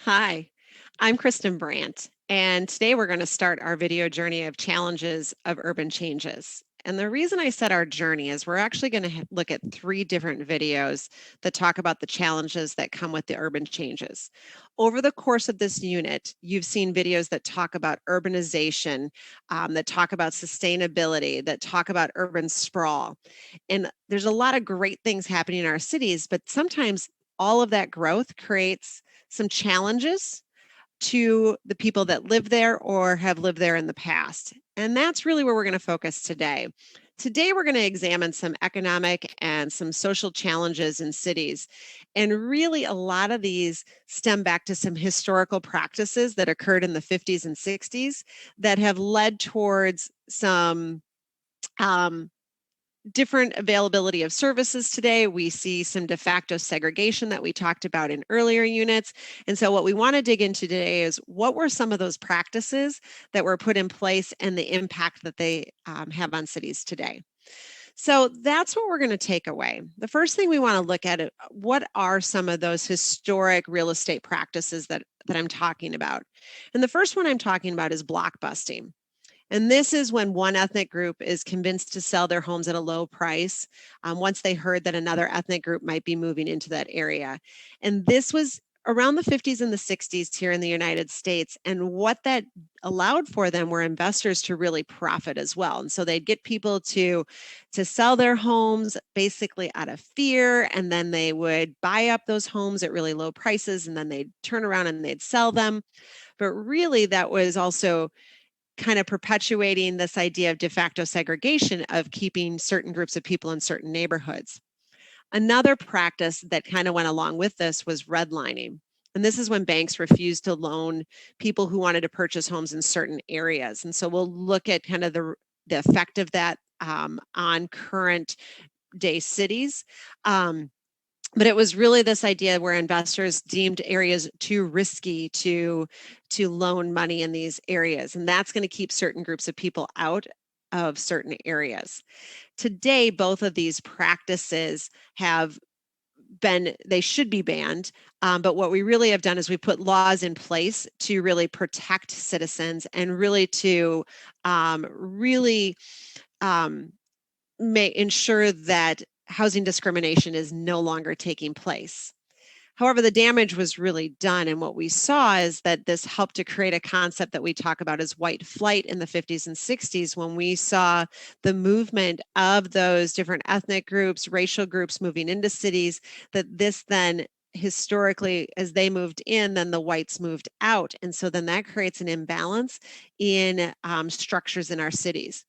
Hi, I'm Kristen Brandt, and today we're going to start our video journey of challenges of urban changes. And the reason I said our journey is we're actually going to look at three different videos that talk about the challenges that come with the urban changes. Over the course of this unit, you've seen videos that talk about urbanization, that talk about sustainability, that talk about urban sprawl. And there's a lot of great things happening in our cities, but sometimes all of that growth creates some challenges to the people that live there or have lived there in the past. And that's really where we're going to focus today. Today, we're going to examine some economic and some social challenges in cities. And really, a lot of these stem back to some historical practices that occurred in the 50s and 60s that have led towards some um, different availability of services today. We see some de facto segregation that we talked about in earlier units. And so what we want to dig into today is what were some of those practices that were put in place and the impact that they have on cities today. So that's what we're going to take away. The first thing we want to look at, what are some of those historic real estate practices that I'm talking about? And the first one I'm talking about is blockbusting. And this is when one ethnic group is convinced to sell their homes at a low price once they heard that another ethnic group might be moving into that area. And this was around the 50s and the 60s here in the United States. And what that allowed for them were investors to really profit as well. And so they'd get people to sell their homes basically out of fear, and then they would buy up those homes at really low prices, and then they'd turn around and they'd sell them. But really, that was also kind of perpetuating this idea of de facto segregation of keeping certain groups of people in certain neighborhoods. Another practice that kind of went along with this was redlining. And this is when banks refused to loan people who wanted to purchase homes in certain areas. And so we'll look at kind of the effect of that on current day cities. But it was really this idea where investors deemed areas too risky to loan money in these areas, and that's going to keep certain groups of people out of certain areas. Today, both of these practices have they should be banned, but what we really have done is we put laws in place to really protect citizens and really to really um, ensure that housing discrimination is no longer taking place. However, the damage was really done. And what we saw is that this helped to create a concept that we talk about as white flight in the 50s and 60s, when we saw the movement of those different ethnic groups, racial groups moving into cities, that this then historically, as they moved in, then the whites moved out. And so then that creates an imbalance in structures in our cities.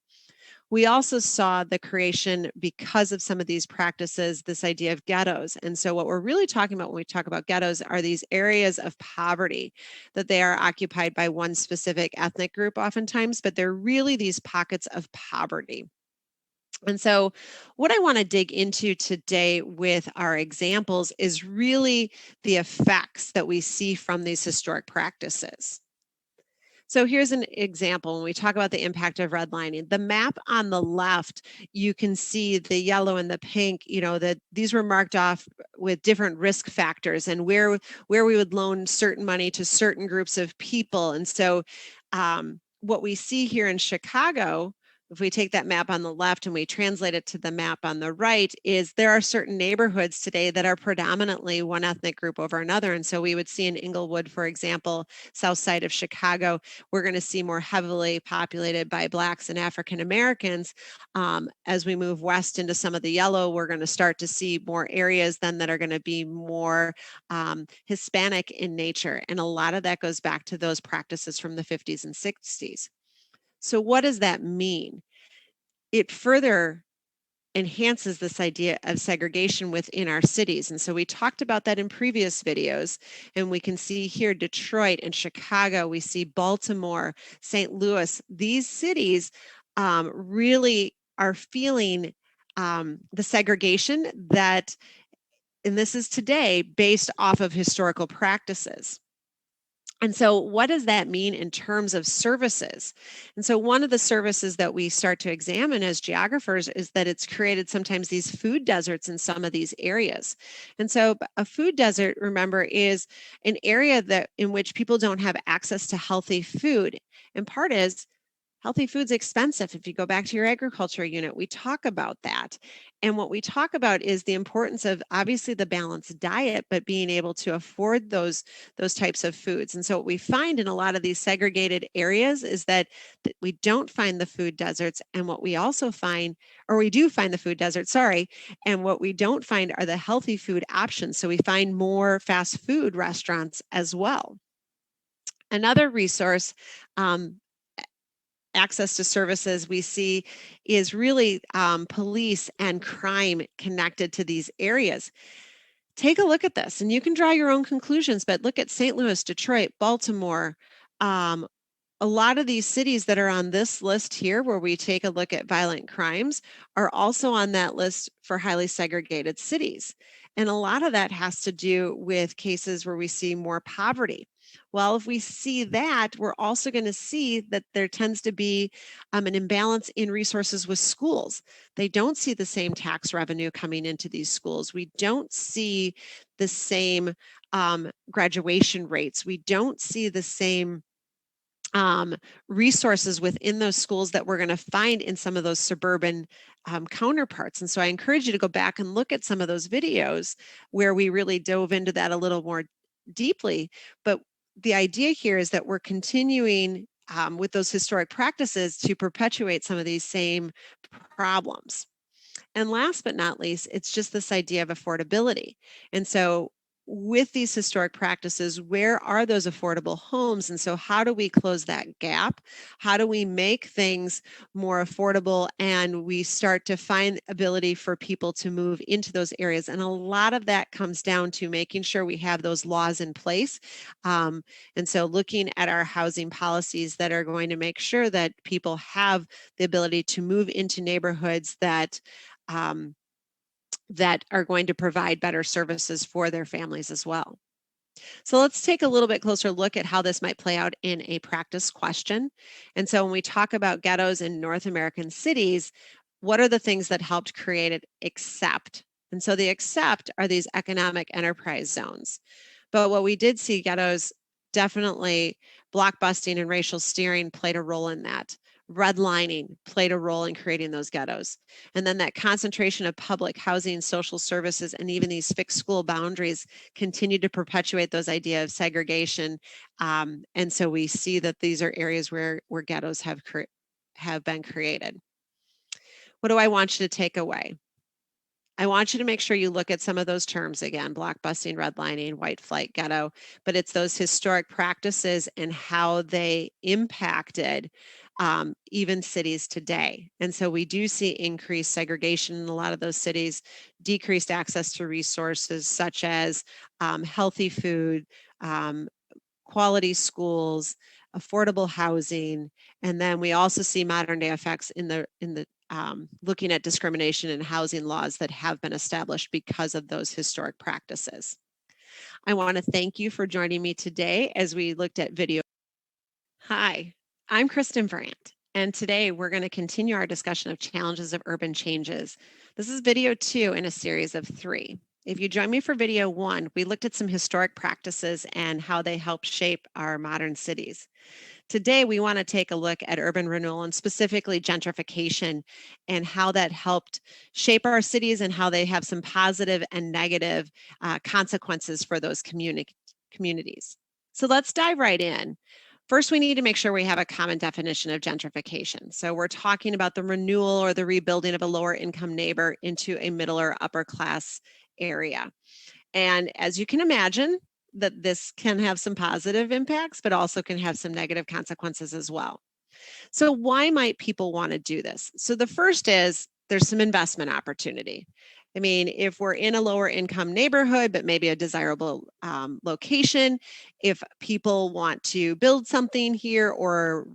We also saw the creation, because of some of these practices, this idea of ghettos. And so what we're really talking about when we talk about ghettos are these areas of poverty, that they are occupied by one specific ethnic group oftentimes, but they're really these pockets of poverty. And so, what I want to dig into today with our examples is really the effects that we see from these historic practices. So here's an example when we talk about the impact of redlining. The map on the left, you can see the yellow and the pink, that these were marked off with different risk factors and where we would loan certain money to certain groups of people. And so what we see here in Chicago, if we take that map on the left and we translate it to the map on the right, is there are certain neighborhoods today that are predominantly one ethnic group over another. And so we would see in Inglewood, for example, south side of Chicago, we're going to see more heavily populated by Blacks and African Americans. As we move west into some of the yellow, we're going to start to see more areas then that are going to be more Hispanic in nature. And a lot of that goes back to those practices from the 50s and 60s. So what does that mean? It further enhances this idea of segregation within our cities. And so we talked about that in previous videos, and we can see here Detroit and Chicago, we see Baltimore, St. Louis. These cities really are feeling the segregation that, and this is today, based off of historical practices. And so, what does that mean in terms of services? And so, one of the services that we start to examine as geographers is that it's created sometimes these food deserts in some of these areas. And so, a food desert, remember, is an area that in which people don't have access to healthy food. And part is healthy food's expensive. If you go back to your agriculture unit, we talk about that. And what we talk about is the importance of obviously the balanced diet, but being able to afford those types of foods. And so what we find in a lot of these segregated areas is that we don't find the food deserts. And what we also find, or we do find the food deserts, sorry, and what we don't find are the healthy food options. So we find more fast food restaurants as well. Another resource, access to services we see is really police and crime connected to these areas. Take a look at this and you can draw your own conclusions, but look at St. Louis, Detroit, Baltimore. Um, a lot of these cities that are on this list here, where we take a look at violent crimes, are also on that list for highly segregated cities. And a lot of that has to do with cases where we see more poverty. Well, if we see that, we're also going to see that there tends to be an imbalance in resources with schools. They don't see the same tax revenue coming into these schools. We don't see the same graduation rates. We don't see the same resources within those schools that we're going to find in some of those suburban counterparts. And so I encourage you to go back and look at some of those videos where we really dove into that a little more deeply. But the idea here is that we're continuing with those historic practices to perpetuate some of these same problems. And last but not least, it's just this idea of affordability. And so with these historic practices, where are those affordable homes? And so how do we close that gap? How do we make things more affordable and we start to find ability for people to move into those areas? And a lot of that comes down to making sure we have those laws in place. And so looking at our housing policies that are going to make sure that people have the ability to move into neighborhoods um, that are going to provide better services for their families as well. So let's take a little bit closer look at how this might play out in a practice question. And so when we talk about ghettos in North American cities, what are the things that helped create it except? And so the except are these economic enterprise zones. But what we did see, ghettos definitely, blockbusting and racial steering played a role in that. Redlining played a role in creating those ghettos. And then that concentration of public housing, social services, and even these fixed school boundaries continue to perpetuate those ideas of segregation. And so we see that these are areas where ghettos have been created. What do I want you to take away? I want you to make sure you look at some of those terms again: blockbusting, redlining, white flight, ghetto, but it's those historic practices and how they impacted even cities today. And so we do see increased segregation in a lot of those cities, decreased access to resources such as healthy food, um, quality schools, affordable housing, and then we also see modern day effects in the looking at discrimination in housing laws that have been established because of those historic practices. I want to thank you for joining me today as we looked at video. Hi, I'm Kristen Brandt, and today we're going to continue our discussion of challenges of urban changes. This is video 2 in a series of 3. If you join me for video 1, we looked at some historic practices and how they help shape our modern cities. Today, we want to take a look at urban renewal and specifically gentrification and how that helped shape our cities and how they have some positive and negative consequences for those communities. So let's dive right in. First, we need to make sure we have a common definition of gentrification. So we're talking about the renewal or the rebuilding of a lower income neighbor into a middle or upper class area. And as you can imagine, that this can have some positive impacts, but also can have some negative consequences as well. So why might people want to do this? So the first is there's some investment opportunity. I mean, if we're in a lower income neighborhood, but maybe a desirable location, if people want to build something here or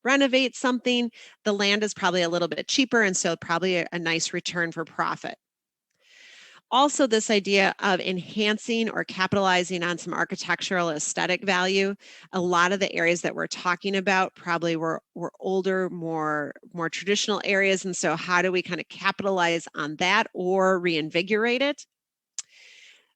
renovate something, the land is probably a little bit cheaper and so probably a nice return for profit. Also, this idea of enhancing or capitalizing on some architectural aesthetic value. A lot of the areas that we're talking about probably were older, more traditional areas. And so how do we kind of capitalize on that or reinvigorate it?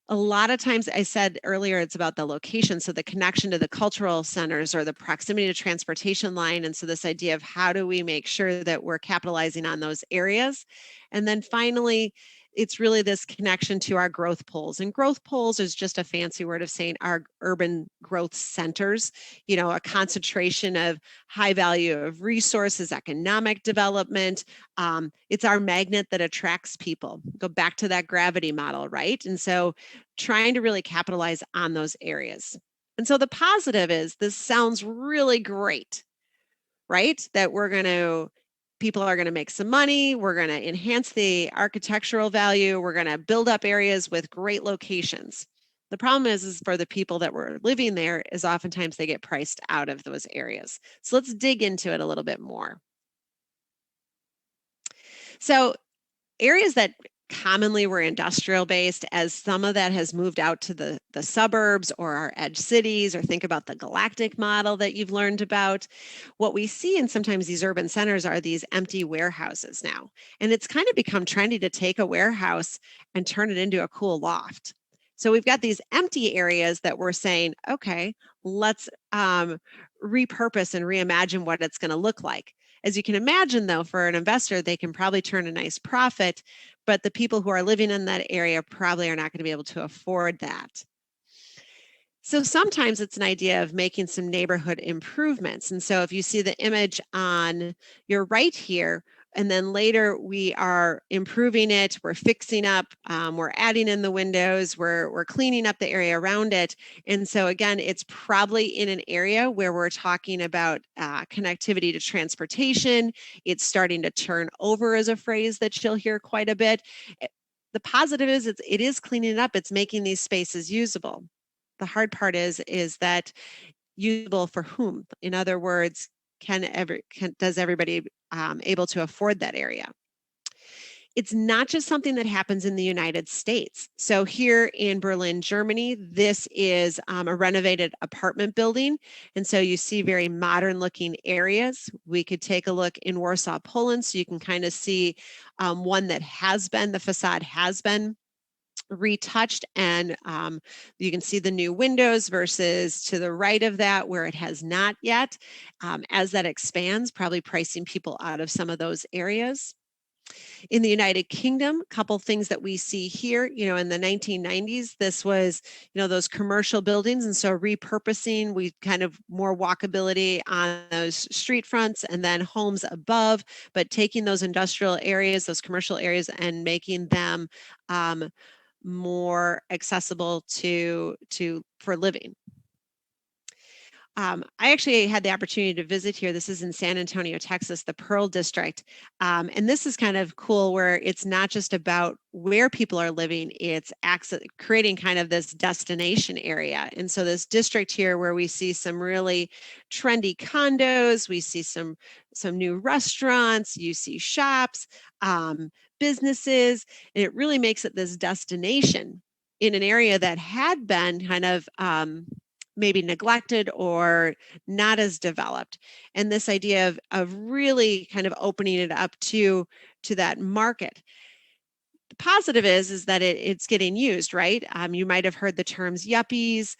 A lot of times, I said earlier, it's about the location. So the connection to the cultural centers or the proximity to transportation line. And so this idea of how do we make sure that we're capitalizing on those areas? And then finally, it's really this connection to our growth poles. And growth poles is just a fancy word of saying our urban growth centers, a concentration of high value of resources, economic development. It's our magnet that attracts people. Go back to that gravity model, right? And so trying to really capitalize on those areas. And so the positive is this sounds really great, right? That people are going to make some money. We're going to enhance the architectural value. We're going to build up areas with great locations. The problem is for the people that were living there is oftentimes they get priced out of those areas. So let's dig into it a little bit more. So areas that commonly were industrial based, as some of that has moved out to the suburbs or our edge cities, or think about the galactic model that you've learned about. What we see in sometimes these urban centers are these empty warehouses now. And it's kind of become trendy to take a warehouse and turn it into a cool loft. So we've got these empty areas that we're saying, okay, let's repurpose and reimagine what it's going to look like. As you can imagine, though, for an investor, they can probably turn a nice profit, but the people who are living in that area probably are not going to be able to afford that. So sometimes it's an idea of making some neighborhood improvements. And so if you see the image on your right here, and then later we are improving it, we're fixing up, we're adding in the windows, we're cleaning up the area around it. And so again, it's probably in an area where we're talking about connectivity to transportation. It's starting to turn over as a phrase that you'll hear quite a bit. The positive is it is cleaning it up, it's making these spaces usable. The hard part is that usable for whom? In other words, does everybody able to afford that area? It's not just something that happens in the United States. So here in Berlin, Germany, this is a renovated apartment building. And so you see very modern looking areas. We could take a look in Warsaw, Poland, so you can kind of see one that the facade has been retouched, and you can see the new windows versus to the right of that where it has not yet. As that expands, probably pricing people out of some of those areas. In the United Kingdom, a couple things that we see here, in the 1990s, this was, those commercial buildings. And so repurposing, we kind of more walkability on those street fronts and then homes above, but taking those industrial areas, those commercial areas, and making them more accessible for living. I actually had the opportunity to visit here. This is in San Antonio, Texas, the Pearl District. And this is kind of cool where it's not just about where people are living, it's creating kind of this destination area. And so this district here where we see some really trendy condos, we see some new restaurants, you see shops, businesses, and it really makes it this destination in an area that had been kind of maybe neglected or not as developed. And this idea of really kind of opening it up to that market. The positive is that it's getting used, right? You might have heard the terms yuppies.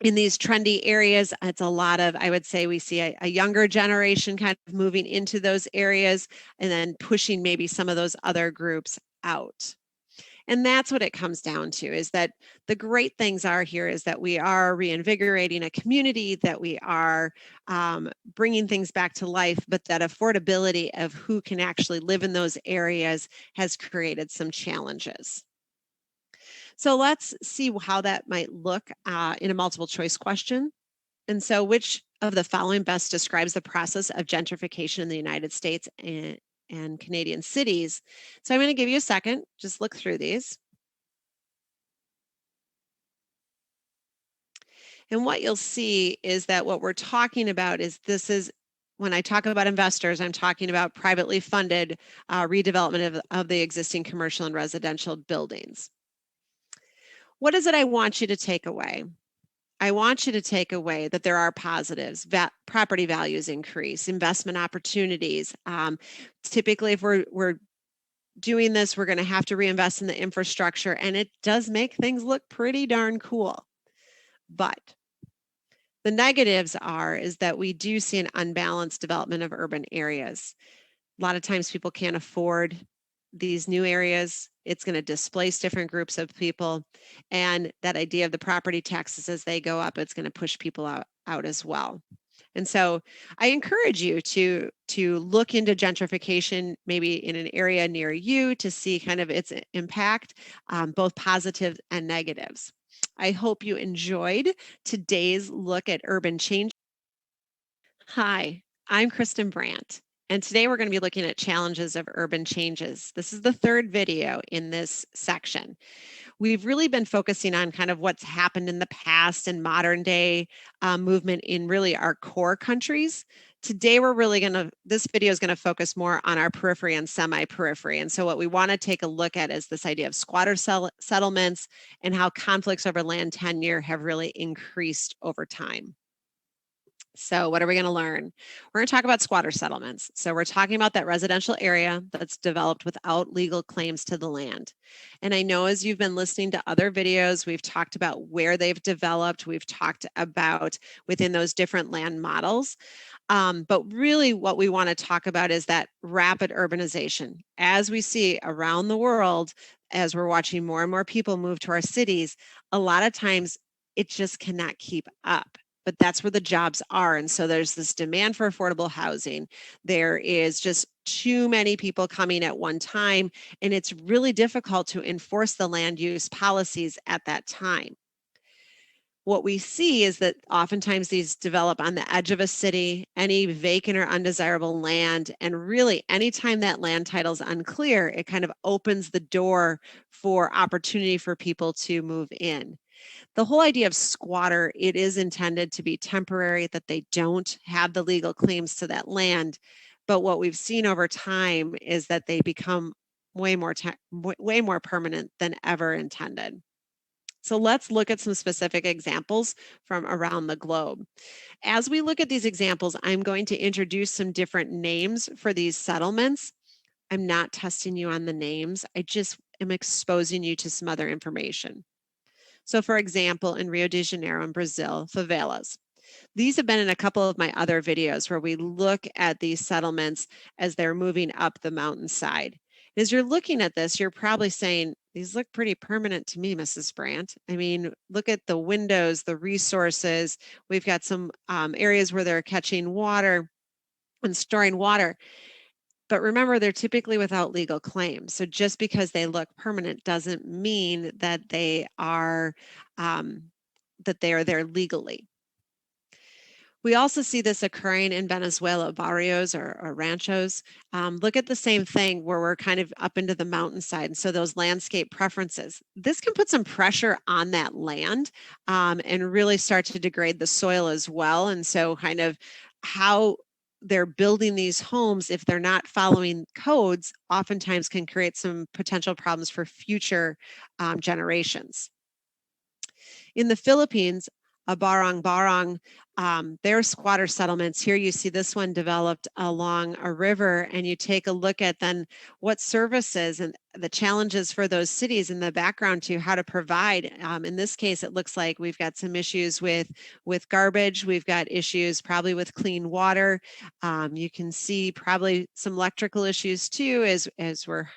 In these trendy areas, it's a lot of, I would say we see a younger generation kind of moving into those areas and then pushing maybe some of those other groups out. And that's what it comes down to, is that the great things are here is that we are reinvigorating a community, that we are bringing things back to life, but that affordability of who can actually live in those areas has created some challenges. So let's see how that might look in a multiple choice question. And so which of the following best describes the process of gentrification in the United States and Canadian cities? So I'm going to give you a second, just look through these. And what you'll see is that what we're talking about is when I talk about investors, I'm talking about privately funded redevelopment of the existing commercial and residential buildings. What is it I want you to take away? I want you to take away that there are positives. Property values increase, investment opportunities. Typically, if we're doing this, we're going to have to reinvest in the infrastructure, and it does make things look pretty darn cool. But the negatives is that we do see an unbalanced development of urban areas. A lot of times people can't afford these new areas. It's going to displace different groups of people. And that idea of the property taxes as they go up, it's going to push people out as well. And so I encourage you to look into gentrification, maybe in an area near you, to see kind of its impact, both positive and negatives. I hope you enjoyed today's look at urban change. Hi, I'm Kristen Brandt, and today we're going to be looking at challenges of urban changes. This is the third video in this section. We've really been focusing on kind of what's happened in the past and modern day movement in really our core countries. Today, this video is going to focus more on our periphery and semi-periphery. And so what we want to take a look at is this idea of squatter settlements and how conflicts over land tenure have really increased over time. So what are we going to learn? We're going to talk about squatter settlements. So we're talking about that residential area that's developed without legal claims to the land. And I know as you've been listening to other videos, we've talked about where they've developed. We've talked about within those different land models. But really what we want to talk about is that rapid urbanization. As we see around the world, as we're watching more and more people move to our cities, a lot of times it just cannot keep up. But that's where the jobs are. And so there's this demand for affordable housing. There is just too many people coming at one time, and it's really difficult to enforce the land use policies at that time. What we see is that oftentimes these develop on the edge of a city, any vacant or undesirable land, and really anytime that land title is unclear, it kind of opens the door for opportunity for people to move in. The whole idea of squatter, it is intended to be temporary, that they don't have the legal claims to that land. But what we've seen over time is that they become way more permanent than ever intended. So let's look at some specific examples from around the globe. As we look at these examples, I'm going to introduce some different names for these settlements. I'm not testing you on the names. I just am exposing you to some other information. So for example, in Rio de Janeiro in Brazil, favelas. These have been in a couple of my other videos where we look at these settlements as they're moving up the mountainside. As you're looking at this, you're probably saying, these look pretty permanent to me, Mrs. Brandt. I mean, look at the windows, the resources. We've got some areas where they're catching water and storing water. But remember, they're typically without legal claims. So just because they look permanent doesn't mean that they are there legally. We also see this occurring in Venezuela, barrios or ranchos. Look at the same thing where we're kind of up into the mountainside. And so those landscape preferences, this can put some pressure on that land and really start to degrade the soil as well. And so kind of how they're building these homes, if they're not following codes, oftentimes can create some potential problems for future generations. In the Philippines, a barong-barong, their squatter settlements. Here you see this one developed along a river, and you take a look at then what services and the challenges for those cities in the background to how to provide. In this case, it looks like we've got some issues with garbage. We've got issues probably with clean water. You can see probably some electrical issues too as we're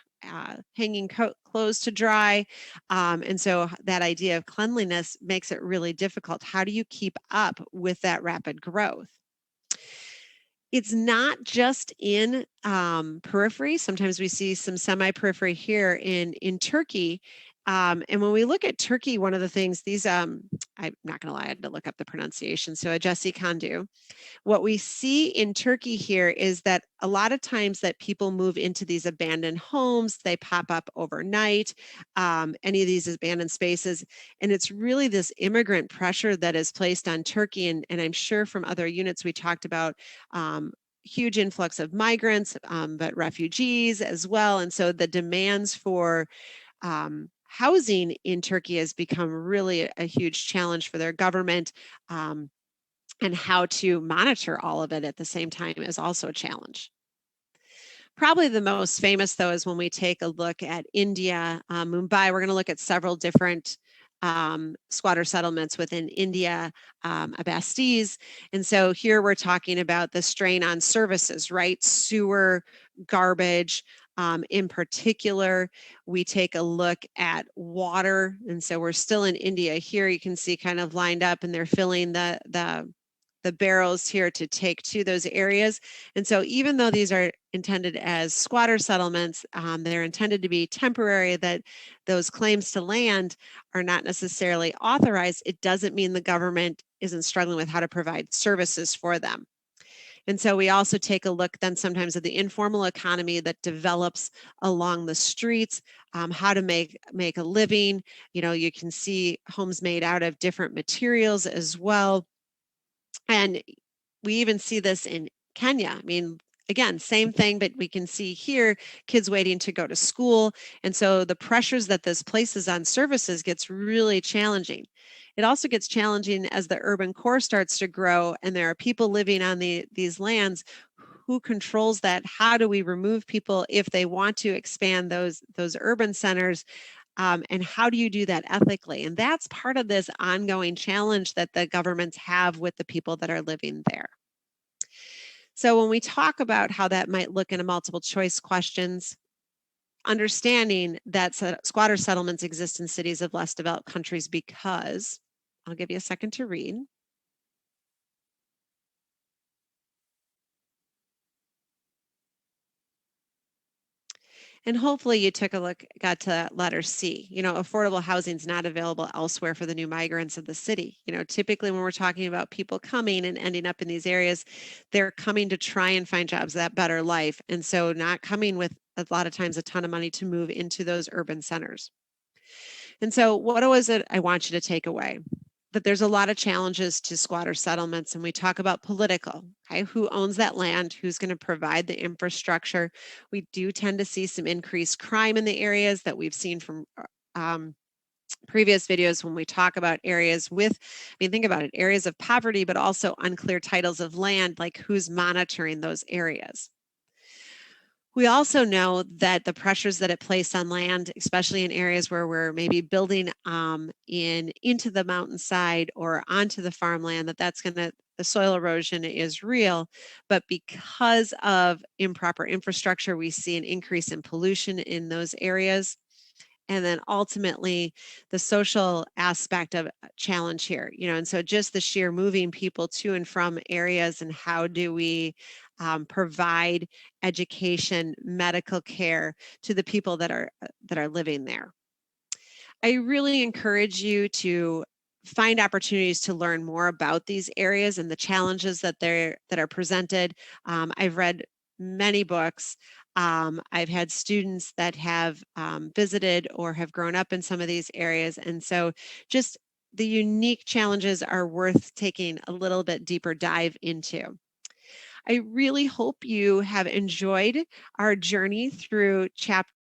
hanging clothes to dry. And so that idea of cleanliness makes it really difficult. How do you keep up with that rapid growth? It's not just in periphery. Sometimes we see some semi-periphery here in Turkey. And when we look at Turkey, one of the things, I'm not going to lie, I had to look up the pronunciation. So Ajasi Kandu. What we see in Turkey here is that a lot of times that people move into these abandoned homes, they pop up overnight, any of these abandoned spaces, and it's really this immigrant pressure that is placed on Turkey, and I'm sure from other units we talked about huge influx of migrants, but refugees as well. And so the demands for housing in Turkey has become really a huge challenge for their government. And how to monitor all of it at the same time is also a challenge. Probably the most famous, though, is when we take a look at India, Mumbai. We're going to look at several different squatter settlements within India, Abastis. And so here we're talking about the strain on services, right? Sewer, garbage. In particular, we take a look at water. And so we're still in India. Here you can see kind of lined up, and they're filling the barrels here to take to those areas. And so even though these are intended as squatter settlements, they're intended to be temporary, that those claims to land are not necessarily authorized. It doesn't mean the government isn't struggling with how to provide services for them. And so we also take a look then sometimes at the informal economy that develops along the streets, how to make a living. You know, you can see homes made out of different materials as well. And we even see this in Kenya. I mean, again, same thing, but we can see here kids waiting to go to school. And so the pressures that this places on services gets really challenging. It also gets challenging as the urban core starts to grow and there are people living on these lands. Who controls that? How do we remove people if they want to expand those urban centers? And how do you do that ethically? And that's part of this ongoing challenge that the governments have with the people that are living there. So when we talk about how that might look in a multiple choice questions, understanding that squatter settlements exist in cities of less developed countries because, I'll give you a second to read. And hopefully you took a look, got to letter C. You know, affordable housing is not available elsewhere for the new migrants of the city. You know, typically when we're talking about people coming and ending up in these areas, they're coming to try and find jobs, that better life. And so not coming with a lot of times a ton of money to move into those urban centers. And so what was it I want you to take away? That there's a lot of challenges to squatter settlements, and we talk about political, okay? Who owns that land? Who's going to provide the infrastructure? We do tend to see some increased crime in the areas that we've seen from previous videos when we talk about areas with, I mean, think about it, areas of poverty, but also unclear titles of land, like who's monitoring those areas. We also know that the pressures that it placed on land, especially in areas where we're maybe building into the mountainside or onto the farmland, that's going to, the soil erosion is real. But because of improper infrastructure, we see an increase in pollution in those areas. And then ultimately the social aspect of challenge here, you know, and so just the sheer moving people to and from areas, and how do we provide education, medical care to the people that are living there. I really encourage you to find opportunities to learn more about these areas and the challenges that are presented. I've read many books. I've had students that have visited or have grown up in some of these areas, and so just the unique challenges are worth taking a little bit deeper dive into. I really hope you have enjoyed our journey through chapter